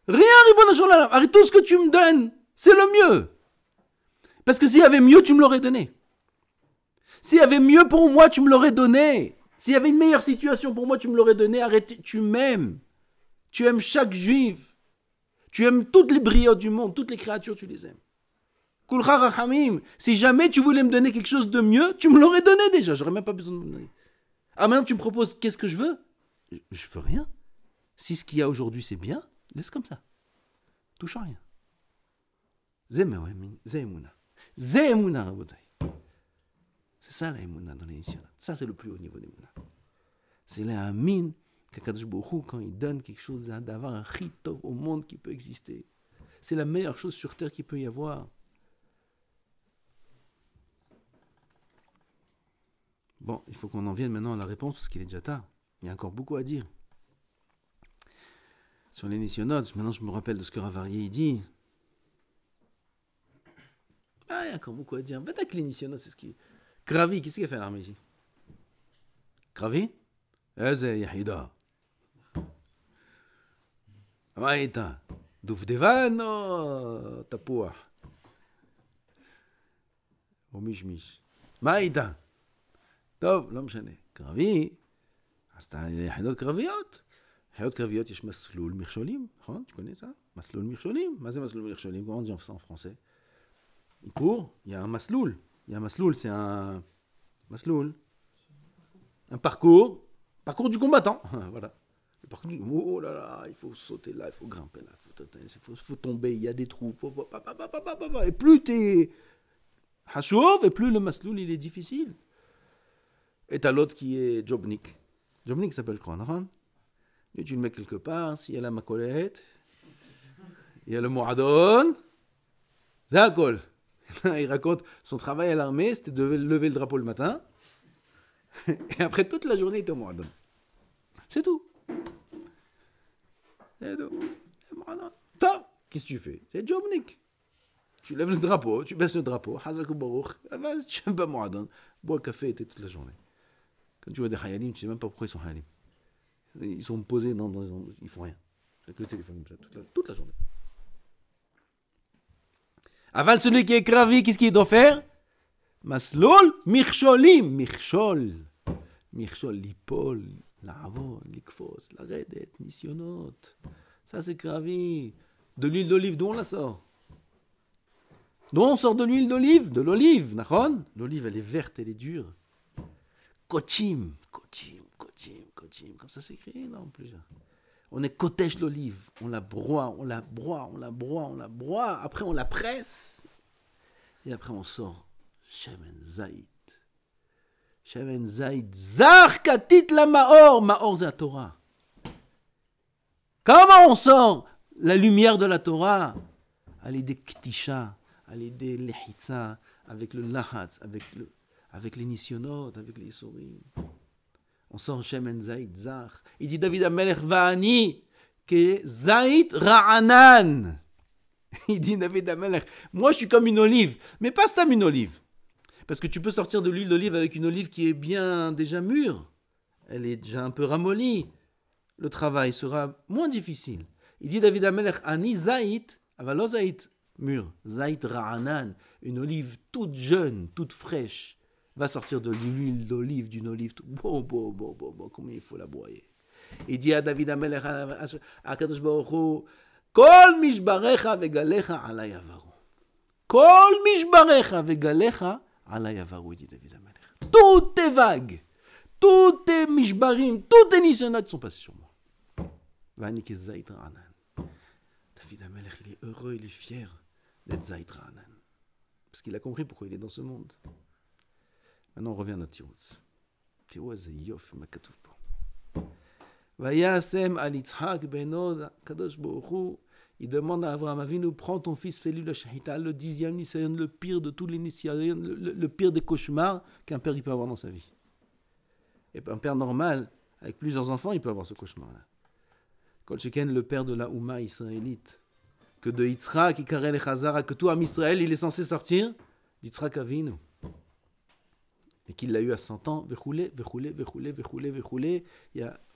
Rien, ribono shalom. Arrête, tout ce que tu me donnes, c'est le mieux. Parce que s'il y avait mieux, tu me l'aurais donné. S'il y avait mieux pour moi, tu me l'aurais donné. S'il y avait une meilleure situation pour moi, tu me l'aurais donné. Arrête, tu m'aimes. Tu aimes chaque juif. Tu aimes toutes les briottes du monde, toutes les créatures, tu les aimes. Kulcha rachamim. Si jamais tu voulais me donner quelque chose de mieux, tu me l'aurais donné déjà. J'aurais même pas besoin de me donner. Ah, maintenant tu me proposes qu'est-ce que je veux? Je veux rien. Si ce qu'il y a aujourd'hui c'est bien, laisse comme ça. Touche à rien. Zemuna. Zemuna, rabotai. C'est ça la emuna dans les initiales. Ça c'est le plus haut niveau des emuna. C'est la amine qu'Akadosh Baruch Hu, quand il donne quelque chose d'avoir un chitov au monde qui peut exister. C'est la meilleure chose sur terre qu'il peut y avoir. Bon, il faut qu'on en vienne maintenant à la réponse parce qu'il est déjà tard. Il y a encore beaucoup à dire. Sur les nisyonotes, maintenant je me rappelle de ce que Ravarié dit. Ah, il y a encore beaucoup à dire. Peut-être que les nisyonotes, c'est ce qui... Kravi, qu'est-ce qu'il a fait à l'armée ici? Kravi? Eze Yahida. מה היית? דובדבן או תפוח? או מישמיש? מה היית? טוב, לא משנה. קרבי, אז אתה יחידות קרביות. יחידות קרביות יש מסלול מכשולים, נכון? Tu connais ça? מסלול מכשולים. מה זה מסלול מכשולים? Comment on dit ça en français? Il court, il y a un masloul. Il y a un masloul, c'est un... Masloul. Un parcours. Parcours du combattant. Voilà. Par contre, oh là là, il faut sauter là, il faut grimper là, il faut tomber, il y a des trous. Et plus t'es hachouv, et plus le masloul il est difficile. Et t'as l'autre qui est Jobnik. Jobnik s'appelle, je crois, non? Et tu le mets quelque part, s'il y a la macolette, il y a le moadon, d'accord. Il raconte son travail à l'armée, c'était de lever le drapeau le matin, et après toute la journée il était au moadon. C'est tout. Toi, qu'est-ce que tu fais? C'est Jobnik. Tu lèves le drapeau, tu baisses le drapeau, Hazakou Baruch, tu fais pas Moadon, bois café et toute la journée. Quand tu vois des Hayalim, tu sais même pas pourquoi ils sont Hayalim. Ils sont posés ils font rien. Avec le téléphone comme ça, toute la journée. Aval, celui qui est Kravi, qu'est-ce qu'il doit faire? Maslol, Mircholim, Mirchol. Mirchol, l'ipol. L'avon, l'ikfos, la redet, nisyonot. Ça c'est Kravi. De l'huile d'olive, d'où on la sort? D'où on sort de l'huile d'olive? De l'olive, nachon? L'olive, elle est verte, elle est dure. Kochim, kochim, kochim, kochim. Comme ça c'est écrit, non, plus. On est kotèche l'olive. On la broie, on la broie, on la broie, on la broie. Après, on la presse. Et après, on sort Shemen Zaït. Shemen Zaït, Zar Katit la Maor. Maor, c'est la Torah. Comment on sort la lumière de la Torah? À l'idée Ktisha, à l'idée Lehitza, avec le Lahatz, avec les Nisyonot, avec les Sorim. On sort Shemen Zaït, Zar. Il dit David Amelech Va'ani, que Zaït Ra'anan. Il dit David Amelech, moi je suis comme une olive, mais pas comme une olive. Parce que tu peux sortir de l'huile d'olive avec une olive qui est bien déjà mûre. Elle est déjà un peu ramollie. Le travail sera moins difficile. Il dit David Amelech, Ani Zaït, avalo Zaït mûr, Zaït Ra'anan, une olive toute jeune, toute fraîche, va sortir de l'huile d'olive, d'une olive tout comment il faut la broyer. Il dit à David Amelech, à Kadosh Baruch Hu, Kol mishbarecha vegalecha alay avaru. Kol mishbarecha vegalecha alay avaru, il dit David Amelech. Toutes tes vagues, tous tes mishbarim, tous tes nisyonot sont passés sur moi. Vani ke Zaït Ra'anan. David Amelech, il est heureux, il est fier d'être Zaït Ra'anan. Parce qu'il a compris pourquoi il est dans ce monde. Maintenant, on revient à notre Tirouz. Tirouz, c'est Yof, ma katouf po. Vayasem al Yitzhak beno Kadosh Baruch Hu. Il demande à Avraham Avinu, prends ton fils, fais-lui la shahita, le 10e Nisayon, le pire de tous les Nisayon, le pire des cauchemars qu'un père il peut avoir dans sa vie. Et un père normal, avec plusieurs enfants, il peut avoir ce cauchemar-là. Kol Sheken, le père de la Ouma israélite, que de Yitzhak, Ikarel et Chazara, que tout Am Israël, il est censé sortir d'Yitzhak Avinu. Et qu'il l'a eu à 100 ans, vechoulé.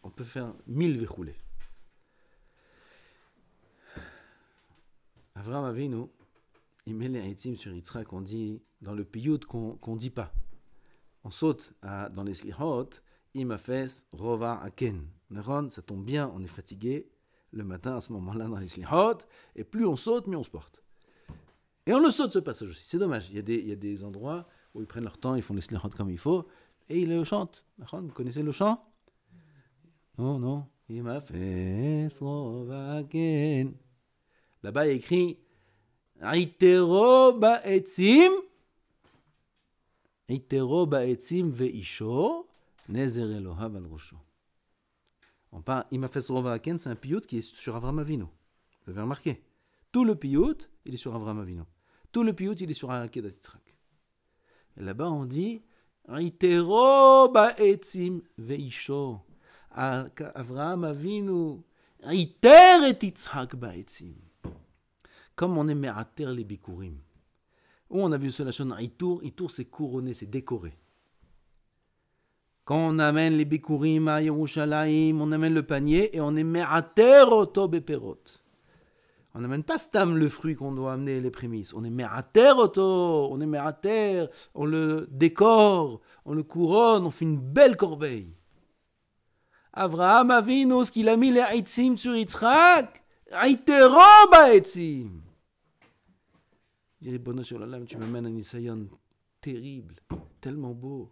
On peut faire 1000 vechoulé. Avraham Avinu, il met les haïtim sur Yitzhak, on dit dans le piyut qu'on dit pas. On saute dans les slihot, imafes rova aken. Ça tombe bien, on est fatigué le matin à ce moment-là dans les slihot, et plus on saute, mieux on se porte. Et on le saute ce passage aussi, c'est dommage. Il y a des endroits où ils prennent leur temps, ils font les slihot comme il faut, et ils le chantent. Vous connaissez le chant? Non. Imafes rova aken. Là-bas, il y a écrit Aitero ba'etzim ve'isho nezer Elohav al rosho. On parle, Imafes rova aken, c'est un piyut qui est sur Avraham Avinu. Vous avez remarqué? Tout le piyut, il est sur Avraham Avinu. Tout le piyut, il est sur Akedat Yitzhak. Et là-bas, on dit Itero ba'etzim veisho. Avraham Avinu, Iter et Yitzhak ba'etzim. Comme on est me'ater les bikurim. Où on a vu cela, Itour, c'est couronné, c'est décoré. Quand on amène les bikurim à Yerushalayim, on amène le panier et on est me'ater oto beperot. On n'amène pas stam le fruit qu'on doit amener, les prémices. On est me'ater oto, on est me'ater, on le décore, on le couronne, on fait une belle corbeille. Avraham Avinu, ce qu'il a mis les haitzim sur Yitzhak, haitero ba'etzim. Il dirait, Bono sur la lame, tu m'amènes un Nisayon terrible, tellement beau.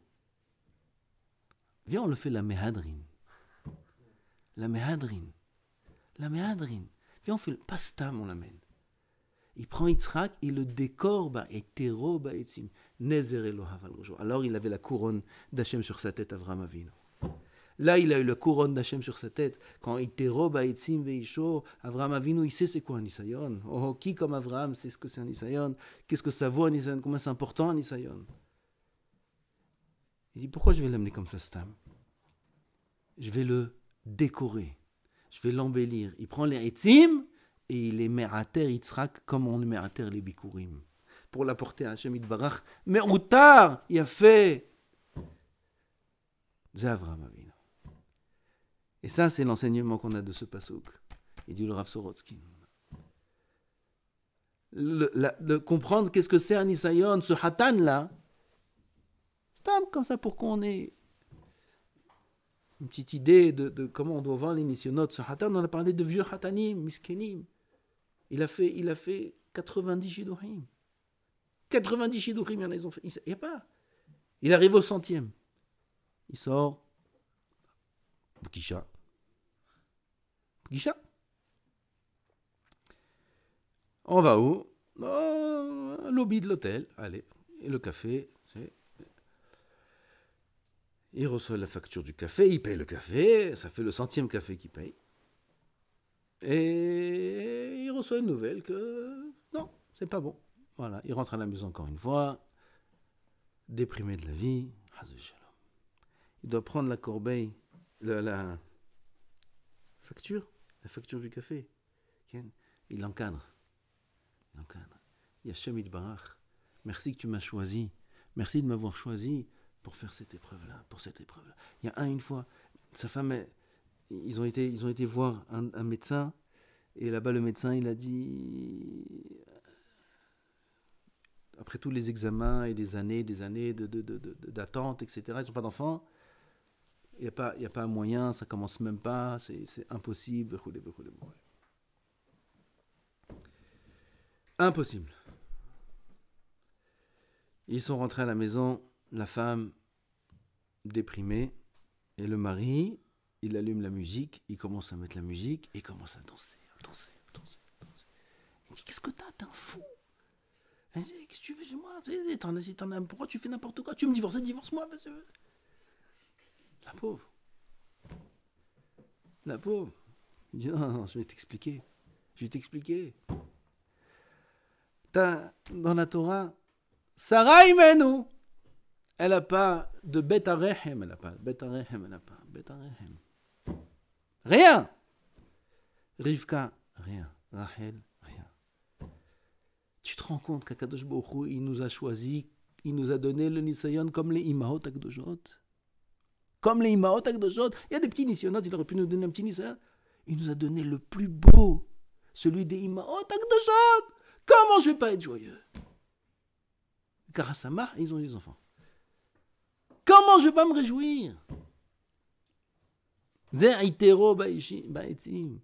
Viens, on le fait la Mehadrin. La Mehadrin. La Mehadrin. Viens, on fait le pastam, on l'amène. Il prend Yitzhak, il le décore, etero ba'etzim, nezer Elohav al rojo. Alors il avait la couronne d'Hachem sur sa tête, Avraham Avinu. Là, il a eu la couronne d'Hachem sur sa tête. Quand etero ba'etzim veisho, Avraham Avinu, il sait c'est quoi un Nisayon. Oh, qui comme Avraham sait ce que c'est un Nisayon? Qu'est-ce que ça vaut un Nisayon? Combien c'est important un Nisayon? Il dit, pourquoi je vais l'amener comme ça, Stam? Je vais le décorer. Je vais l'embellir. Il prend les etzim et il les met à terre Yitzhak comme on met à terre les bikurim. Pour l'apporter à Hashem Yitbarach. Mais ou tard, il a fait. C'est Avraham Avinu. Et ça, c'est l'enseignement qu'on a de ce pasuk. Il dit le Rav Sorotsky. De comprendre qu'est-ce que c'est un Nisayon, ce Hatan-là. C'est comme ça pour qu'on ait une petite idée de comment on doit voir les Nisyonot. Ce Hatan, on a parlé de vieux Hatanim, Miskenim. Il a fait 90 Shidurim. 90 Shidurim, il y en a, il n'y a pas. Il arrive au 100e. Il sort. Pukisha. On va où? Lobby de l'hôtel. Allez. Et le café, c'est. Il reçoit la facture du café, il paye le café, ça fait le 100e café qu'il paye. Et il reçoit une nouvelle que non, c'est pas bon. Voilà, il rentre à la maison encore une fois, déprimé de la vie. Il doit prendre la corbeille, la facture du café. Il l'encadre. Il y a Hashem Yitbarach. Merci que tu m'as choisi. Merci de m'avoir choisi pour faire cette épreuve-là, Il y a une fois, sa femme, ils ont été voir un médecin, et là-bas le médecin, il a dit, après tous les examens et des années d'attente, etc., ils n'ont pas d'enfants, il n'y a pas un moyen, ça commence même pas, c'est impossible, impossible. Ils sont rentrés à la maison, la femme déprimée, et le mari, il allume la musique, il commence à mettre la musique, et il commence à danser. Il dit, qu'est-ce que t'as un fou? Qu'est-ce que tu veux chez moi? Pourquoi tu fais n'importe quoi? Tu veux me divorcer, divorce-moi. La pauvre. Il dit, non, je vais t'expliquer. Dans la Torah, Sarah Imenu, elle n'a pas de Bet Arehem, Rien. Rivka, rien. Rachel, rien. Tu te rends compte qu'Akadosh Baruch Hu, il nous a choisi, il nous a donné le Nisayon comme les Imahot Akdoshot. Il y a des petits Nisyonot, il aurait pu nous donner un petit Nisayon. Il nous a donné le plus beau, celui des Imahot Akdoshot. Comment je ne vais pas être joyeux? Car à Samar, ils ont eu des enfants. Comment je ne vais pas me réjouir? Ze itero ba'etzim.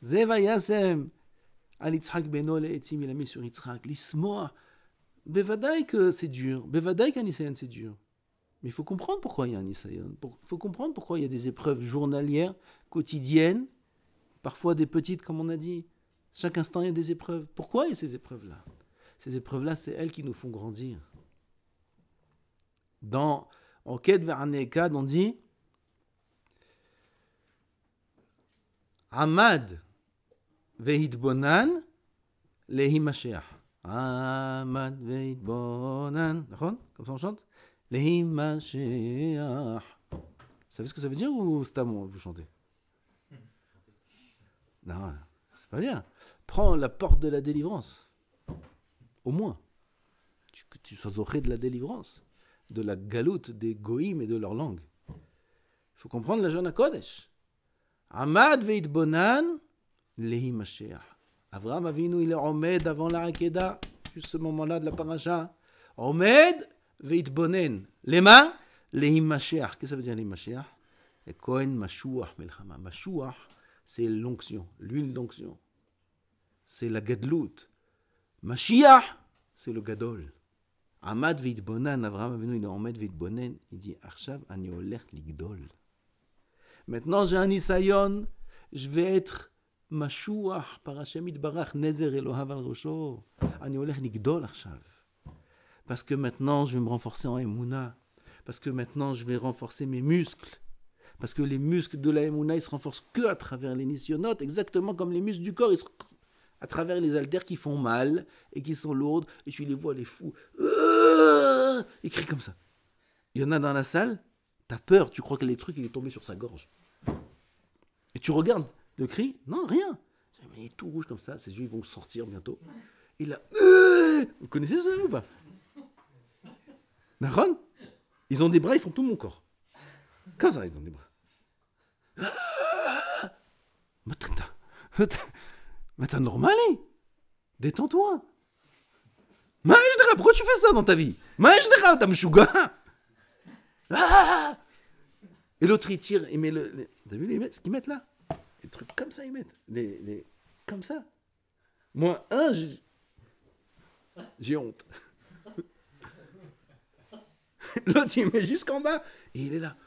Ze vayasem. Al Yitzhak beno le'etzim, il a mis sur Yitzhak. L'ismoa. Bevadaï que c'est dur. Bevadaï qu'un Nisayon c'est dur. Mais il faut comprendre pourquoi il y a un Nisayon. Il faut comprendre pourquoi il y a des épreuves journalières, quotidiennes, parfois des petites, comme on a dit. Chaque instant, il y a des épreuves. Pourquoi il y a ces épreuves-là? Ces épreuves-là, c'est elles qui nous font grandir. Dans Oked Ve'anekad, on dit Amad Ve'hitbonan Lehi Mashiach. Amad veitbonan. D'accord? Comme ça on chante. Lehi Mashiach. Vous savez ce que ça veut dire ou c'est à moi vous chantez? Non, c'est pas bien. Prends la porte de la délivrance. Au moins. Que tu sois zoché de la délivrance. De la galoute des goïms et de leur langue. Il faut comprendre la Shana Kodesh. Amad veitbonan. Lehi Mashiach. Avraham Avinu, il est Omed avant la Hakeda, juste ce moment-là de la paracha. Omed veitbonen. Les mains, Lehi Mashiach. Qu'est-ce que ça veut dire, Lehi Mashiach? Et Kohen Mashuach Melchama. Mashuach, c'est l'onction, l'huile d'onction. C'est la gadlout. Mashiach, c'est le gadol. Amad veitbonan, Avraham Avinu, il est Omed veitbonen. Il dit, Arshav ani olech ligdol. Maintenant, j'ai un isayon, je vais être משוח פרשם יתברך נזר אלוהיו על ראשו. אני הולך לגדול עכשיו. Parce que maintenant, je vais me renforcer en Emouna. Parce que maintenant, je vais renforcer mes muscles. Parce que les muscles de la Emouna, ils se renforcent que à travers les nisyonotes, exactement comme les muscles du corps, ils se... à travers les haltères qui font mal et qui sont lourdes. Et tu les vois, les fous. Ils crient comme ça. Il y en a dans la salle, t'as peur, tu crois que les trucs, il est tombé sur sa gorge. Et tu regardes. Le cri? Non, rien. Il est tout rouge comme ça, ses yeux ils vont sortir bientôt. Et là, vous connaissez ça ou pas? Naron? Ils ont des bras, ils font tout mon corps. Comme ça, ils ont des bras. Mais t'as normal, détends-toi. Pourquoi tu fais ça dans ta vie? T'as mchouga. Et l'autre il tire, il met le. T'as vu ce qu'ils mettent là? Des trucs comme ça, ils mettent. Comme ça. Moi, j'ai honte. L'autre, il met jusqu'en bas. Et il est là.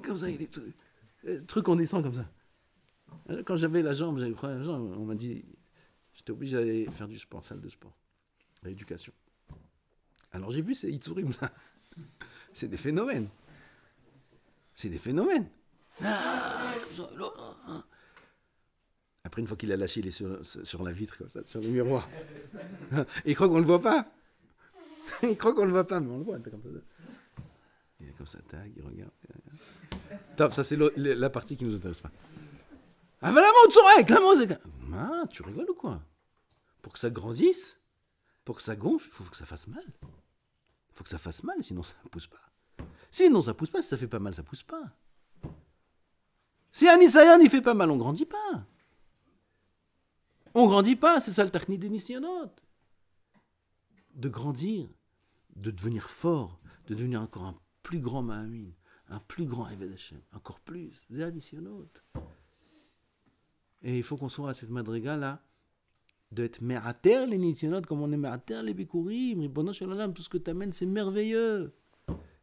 Comme ça, il est tout. Truc, on descend comme ça. Quand j'avais la jambe, j'avais le problème de la jambe, on m'a dit, j'étais obligé d'aller faire du sport, salle de sport. L'éducation. Alors j'ai vu ces Itzurim là. C'est des phénomènes. C'est des phénomènes. Après, une fois qu'il a lâché, il est sur la vitre, comme ça, sur le miroir. Il croit qu'on ne le voit pas. Il croit qu'on ne le voit pas, mais on le voit. Comme ça. Il est comme ça, tac, il regarde. Top, ça c'est la partie qui ne nous intéresse pas. Ah, ben la musique, Ah, tu rigoles ou quoi? Pour que ça grandisse, pour que ça gonfle, il faut que ça fasse mal. Il faut que ça fasse mal, sinon ça ne pousse pas. Sinon ça ne pousse pas, si ça fait pas mal, ça ne pousse pas. Si un Isayan, il fait pas mal, on grandit pas. On grandit pas, c'est ça le technique des Nisyanot. De grandir, de devenir fort, de devenir encore un plus grand Mahamin, un plus grand Eved Hashem, encore plus. C'est un Nisyanot. Et il faut qu'on soit à cette madriga là, d'être me'ater les Nisyanot, comme on est me'ater les Bikurim, Ribono Shel Olam, tout ce que tu amènes, c'est merveilleux.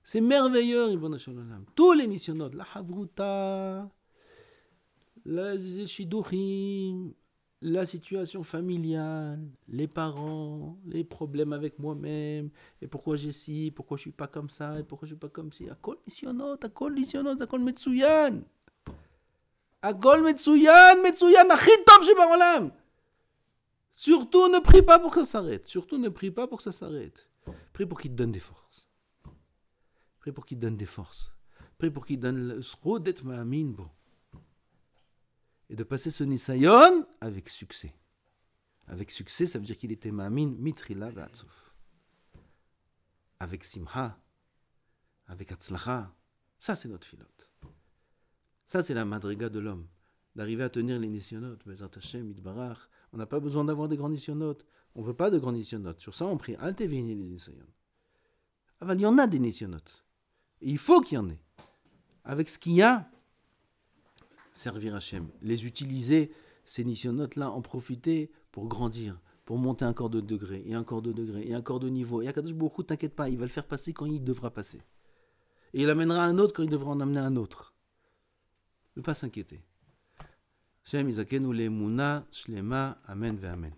C'est merveilleux, Ribono Shel Olam. Tous les Nisyanot, la Havruta, la Shidduchim, la situation familiale, les parents, les problèmes avec moi-même, et pourquoi j'ai ci, pourquoi je suis pas comme ça, et pourquoi je suis pas comme ci. Akol Nisyanot, Akol Metsuyan. Akol Metsuyan, Akhi Tov Shebaolam. Surtout ne prie pas pour que ça s'arrête. Surtout ne prie pas pour que ça s'arrête. Prie pour qu'il te donne des forces. Prie pour qu'il te donne des forces. Prie pour qu'il donne le sro d'être ma'amin bon. Et de passer ce nisayon avec succès. Avec succès, ça veut dire qu'il était ma'amin mitrila v'atsof. Avec simha, avec atzlacha. Ça, c'est notre filote. Ça, c'est la madriga de l'homme. D'arriver à tenir les nisyonotes. Bezat Hashem, Yitbarach. On n'a pas besoin d'avoir des grands nisyonotes. On ne veut pas de grands nisyonotes. Sur ça, on prie. Al tevini les nisayon. Il y en a des nisyonotes. Et il faut qu'il y en ait. Avec ce qu'il y a, servir Hashem. Les utiliser, ces nisyonotes-là, en profiter pour grandir, pour monter encore de degrés, et encore de degrés, et encore de niveau. Et Akadosh Baruch Hu, t'inquiète pas, il va le faire passer quand il devra passer. Et il amènera un autre quand il devra en amener un autre. Ne pas s'inquiéter. Hashem Izakenu le'emuna shlema, amen ve'amen.